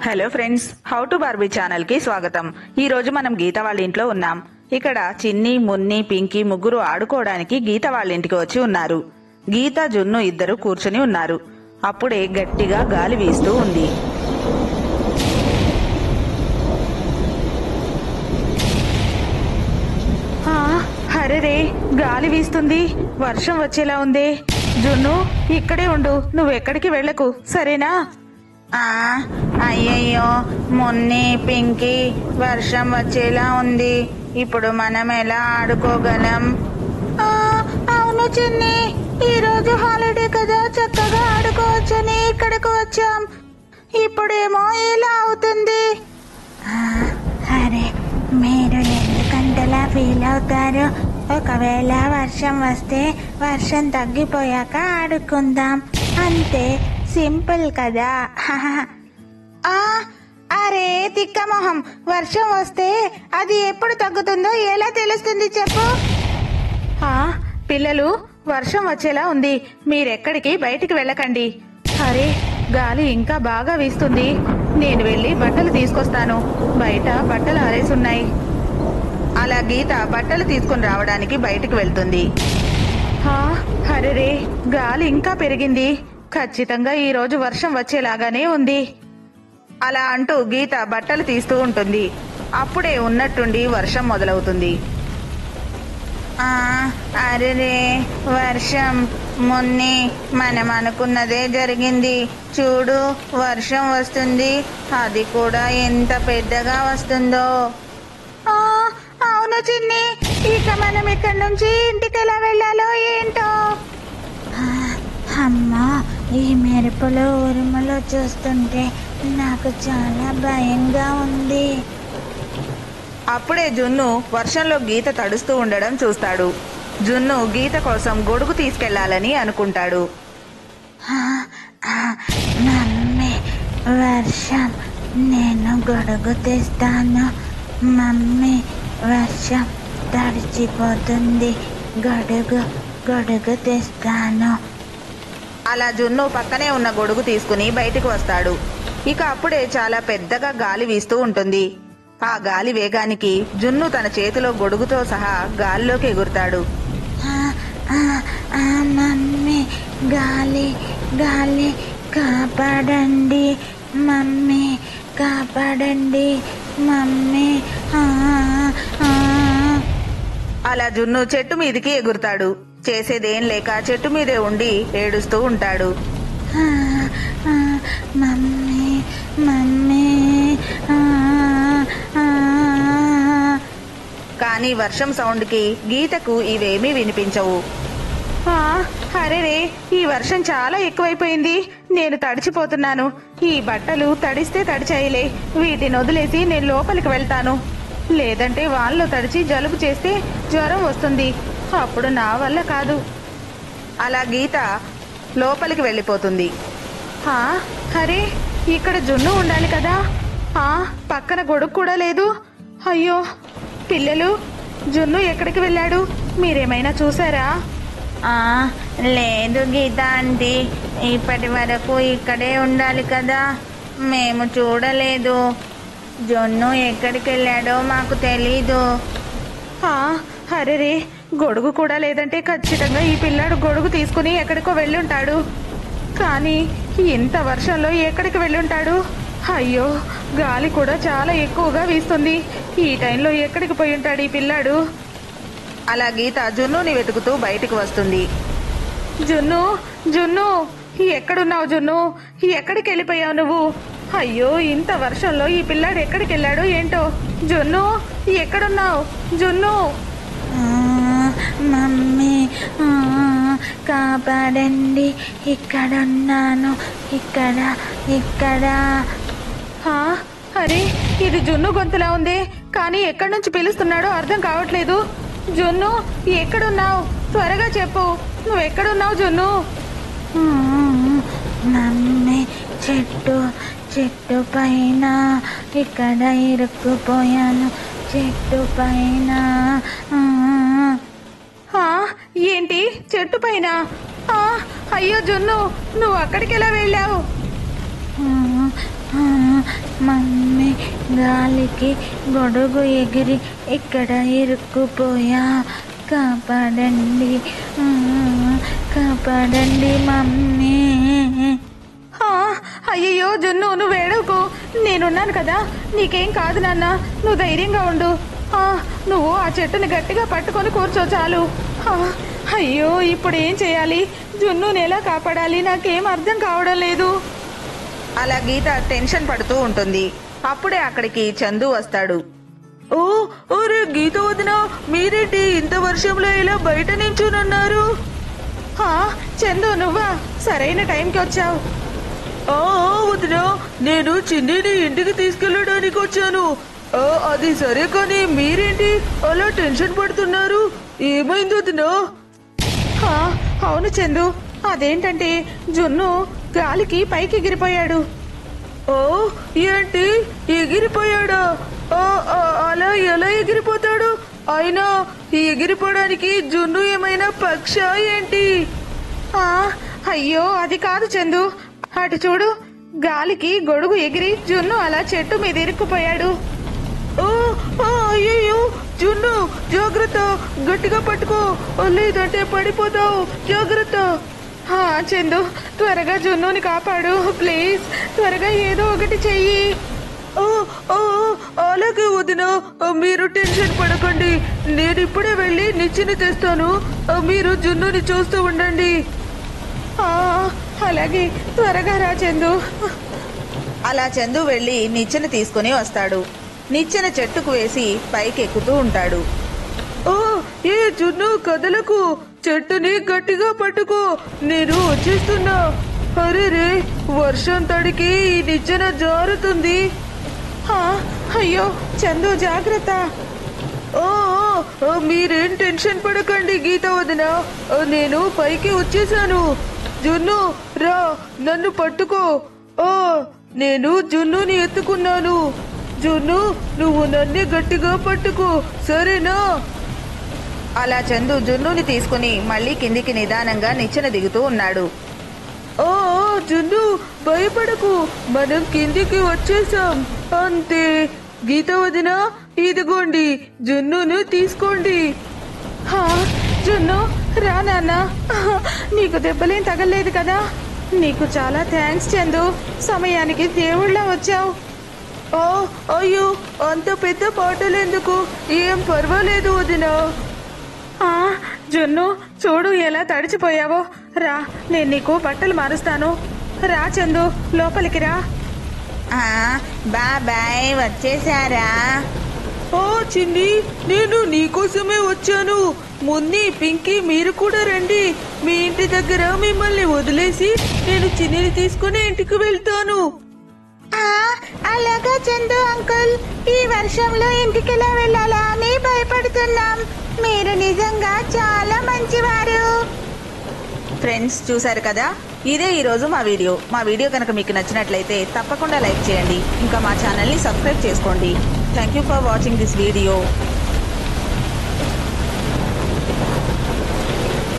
Hello friends, how to Barbie channel కి స్వాగతం. ఈ రోజు మనం గీత వాళ్ళ ఇంట్లో ఉన్నాం. ఇక్కడ చిన్ని, మున్ని, పింకీ ముగ్గురు ఆడుకోవడానికి గీత వాళ్ళ ఇంటికి వచ్చి ఉన్నారు. గీత, జున్ను ఇద్దరు కూర్చుని ఉన్నారు. అప్పుడే గట్టిగా గాలి వీస్తూ ఉంది. హరే, గాలి వీస్తుంది, వర్షం వచ్చేలా ఉంది. జున్ను, ఇక్కడే ఉండు, నువ్వెక్కడికి వెళ్ళకు, సరేనా? అయ్యయ్యో మున్ని, పింకీ, వర్షం వచ్చేలా ఉంది. ఇప్పుడు మనం ఎలా ఆడుకోగలం? అవును చిన్ని, ఈ రోజు హాలిడే కదా, చక్కగా ఆడుకోవచ్చని ఇక్కడికి వచ్చాం. ఇప్పుడేమో ఇలా అవుతుంది. అరే, మీరు ఎందుకంతలా ఫీల్ అవుతారు? ఒకవేళ వర్షం వస్తే వర్షం తగ్గిపోయాక ఆడుకుందాం, అంతే, సింపుల్ కదా. అరే తిక్కమొహం, వర్షం వస్తే అది ఎప్పుడు తగ్గుతుందో ఎలా తెలుస్తుంది చెప్పు? పిల్లలు, వర్షం వచ్చేలా ఉంది, మీరెక్కడికి బయటికి వెళ్ళకండి. అరే, గాలి ఇంకా బాగా వీస్తుంది, నేను వెళ్ళి బట్టలు తీసుకొస్తాను, బయట బట్టలు ఆరేసున్నాయి. అలా గీత బట్టలు తీసుకుని రావడానికి బయటికి వెళ్తుంది. హరే, గాలి ఇంకా పెరిగింది, ఖచ్చితంగా ఈ రోజు వర్షం వచ్చేలాగానే ఉంది. అలా అంటూ గీత బట్టలు తీస్తూ ఉంటుంది. అప్పుడే ఉన్నట్టుండి వర్షం మొదలవుతుంది. అరే వర్షం, మున్ని, మనం అనుకున్నదే జరిగింది. చూడు, వర్షం వస్తుంది, అది కూడా ఎంత పెద్దగా వస్తుందో. అవును చిన్ని, ఇక మనం ఇక్కడి నుంచి ఇంటికి ఎలా వెళ్ళాలో ఏంటో. అమ్మా, ఈ మెరుపులు ఉరుములు చూస్తుంటే నాకు చాలా భయంగా ఉంది. అప్పుడే జున్ను వర్షంలో గీత తడుస్తూ ఉండడం చూస్తాడు. జున్ను గీత కోసం గొడుగు తీసుకెళ్లాలని అనుకుంటాడు. మమ్మీ, వర్షం, నేను గొడుగు తెస్తాను. మమ్మీ, వర్షం తడిచిపోతుంది, గొడుగు తెస్తాను. అలా జున్ను పక్కనే ఉన్న గొడుగు తీసుకుని బయటికి వస్తాడు. ఇక అప్పుడే చాలా పెద్దగా గాలి వీస్తూ ఉంటుంది. ఆ గాలి వేగానికి జున్ను తన చేతిలో గొడుగుతో సహా గాలిలోకి ఎగురుతాడు. మమ్మీ, గాలి, గాలి, కాపాడండి మమ్మీ, కాపాడండి మమ్మీ. అలా జున్ను చెట్టు మీదికి ఎగురుతాడు. చేసేదేం లేక చెట్టు మీదే ఉండి ఏడుస్తూ ఉంటాడు. Mummy, mummy. కానీ వర్షం సౌండ్ కి గీతకు ఇవేమీ వినిపించవు. అరేరే, ఈ వర్షం చాలా ఎక్కువైపోయింది, నేను తడిచిపోతున్నాను. ఈ బట్టలు తడిస్తే తడిచాయిలే, వీటిని వదిలేసి నేను లోపలికి వెళ్తాను. లేదంటే వాళ్ళలో తడిచి జలుబు చేస్తే జ్వరం వస్తుంది, అప్పుడు నా వల్ల కాదు. అలా గీత లోపలికి వెళ్ళిపోతుంది. అరే, ఇక్కడ జున్ను ఉండాలి కదా, పక్కన గొడుగు కూడా లేదు. అయ్యో పిల్లలు, జున్ను ఎక్కడికి వెళ్ళాడు, మీరేమైనా చూసారా? లేదు గీత ఆంటీ, ఇప్పటి వరకు ఇక్కడే ఉండాలి కదా, మేము చూడలేదు. జున్ను ఎక్కడికి వెళ్ళాడో మాకు తెలీదు. అరే, గొడుగు కూడా లేదంటే ఖచ్చితంగా ఈ పిల్లాడు గొడుగు తీసుకుని ఎక్కడికో వెళ్ళుంటాడు. కానీ ఇంత వర్షంలో ఎక్కడికి వెళ్ళుంటాడు? అయ్యో, గాలి కూడా చాలా ఎక్కువగా వీస్తుంది, ఈ టైంలో ఎక్కడికి పోయి ఉంటాడు ఈ పిల్లాడు? అలా గీత జున్నుని వెతుకుతూ బయటికి వస్తుంది. జున్ను, జున్ను, ఎక్కడున్నావు జున్ను? ఎక్కడికి వెళ్ళిపోయావు నువ్వు? అయ్యో, ఇంత వర్షంలో ఈ పిల్లాడు ఎక్కడికి వెళ్ళాడు ఏంటో? జున్ను, ఎక్కడున్నావు జున్ను? మమ్మీ, కాపాడండి, ఇక్కడున్నాను, ఇక్కడ. అరే, ఇది జున్ను గొంతులా ఉంది, కానీ ఎక్కడి నుంచి పిలుస్తున్నాడో అర్థం కావట్లేదు. జున్ను, ఎక్కడున్నావు? త్వరగా చెప్పు, నువ్వు ఎక్కడున్నావు జున్ను? మమ్మీ, చెట్టు పైన, ఇక్కడ ఇరుక్కుపోయాను, చెట్టు పైన. ఏంటి, చెట్టు పైన? అయ్యో జున్ను, నువ్వు అక్కడికి ఎలా వెళ్ళావు? మమ్మీ, గాలికి గొడుగు ఎగిరి ఇక్కడ ఇరుక్కుపోయా, కాపాడండి, కాపాడండి మమ్మీ. అయ్యయ్యో జున్ను, నువ్వు ఏడవకు, నేనున్నాను కదా, నీకేం కాదు నాన్న, నువ్వు ధైర్యంగా ఉండు. నువ్వు ఆ చెట్టుని గట్టిగా పట్టుకొని కూర్చో చాలు. అయ్యో ఇప్పుడు ఏం చేయాలి, జున్నుని ఎలా కాపాడాలి, నాకేం అర్థం కావడం లేదు. అలా గీత టెన్షన్ పడుతూ ఉంటుంది. అప్పుడే అక్కడికి చందు వస్తాడు. ఓరే గీత వదిన, మీరేంటి ఇంత వర్షంలో ఇలా బయట నించునున్నారు? చందు, నువ్వా? సరైన టైంకి వచ్చావు. వదిన, నేను చిన్నిని ఇంటికి తీసుకెళ్ళడానికి వచ్చాను. అది సరే, కానీ మీరేంటి అలా టెన్షన్ పడుతున్నారు? ఏమైంది వదిన? అవును చందు, అదేంటంటే జున్ను గాలికి పైకి ఎగిరిపోయాడు. ఏంటి ఎగిరిపోయాడా? అలా ఎలా ఎగిరిపోతాడు? అయినా ఎగిరిపోవడానికి జున్ను ఏమైనా పక్షా ఏంటి? అయ్యో అది కాదు చందు, అటు చూడు, గాలికి గొడుగు ఎగిరి జున్ను అలా చెట్టు మీద ఇరుక్కుపోయాడు. అయ్యో జున్ను, జాగ్రత్త, గట్టిగా పట్టుకో, లేదంటే పడిపోతావు, జాగ్రత్త. చందు, త్వరగా జున్నుని కాపాడు ప్లీజ్, త్వరగా ఏదో ఒకటి చెయ్యి. అలాగే వదిన, మీరు టెన్షన్ పడకండి, నేను ఇప్పుడే వెళ్ళి నిచ్చెన తెస్తాను, మీరు జున్నుని చూస్తూ ఉండండి. అలాగే, త్వరగా రా చందు. అలా చందు వెళ్ళి నిచ్చెన తీసుకుని వస్తాడు. నిచ్చెన చెట్టుకు వేసి పైకి ఎక్కుతూ ఉంటాడు. ఏ జున్ను, కదలకు, చెట్టుని గట్టిగా పట్టుకో, నేను వచ్చేస్తున్నా. అరే, వర్షం తడికి ఈ నిచ్చెన జారుతుంది. అయ్యో చందు, జాగ్రత్త. మీరేం టెన్షన్ పడకండి గీత వదిన, నేను పైకి వచ్చేసాను. జున్ను రా, నన్ను పట్టుకో. నేను జున్నుని ఎత్తుకున్నాను. జున్ను, నువ్వు నన్నే గట్టిగా పట్టుకో, సరేనా? అలా చందు జున్నుని తీసుకుని మళ్ళీ కిందికి నిదానంగా నిచ్చెన దిగుతూ ఉన్నాడు. జున్ను, భయపడకు, మనం కిందికి వచ్చేసాం అంతే. గీత వదిన, ఇదిగోండి, జున్నును తీసుకోండి. జున్ను, రా నాన్న, నీకు దెబ్బలేం తగలేదు కదా? నీకు చాలా థ్యాంక్స్ చందు, సమయానికి దేవుళ్ళ వచ్చావు. అయ్యో, అంత పెద్ద పాటలెందుకు, ఏం పర్వాలేదు వదిన. జున్ను, చూడు ఎలా తడిచిపోయావో, రా, నేను నీకు బట్టలు మారుస్తాను. రా చందు, లోపలికి రా. బాబాయ్, వచ్చేసారా? చిన్ని, నేను నీకోసమే వచ్చాను. మున్ని, పింకీ, మీరు కూడా రండి. మీ ఇంటి దగ్గర మిమ్మల్ని వదిలేసి నేను చిన్నిని తీసుకుని ఇంటికి వెళ్తాను. అలాగా చందు అంకుల్, ఈ వర్షంలో ఇంటికెలా వెళ్ళాలా అని భయపడుతున్నాం. మీరు నిజంగా చాలా మంచివారు. ఫ్రెండ్స్, చూసారు కదా, ఇదే ఈరోజు మా వీడియో కనుక మీకు నచ్చినట్లయితే తప్పకుండా లైక్ చేయండి, ఇంకా మా ఛానల్ని సబ్స్క్రైబ్ చేసుకోండి. Thank you for watching this video.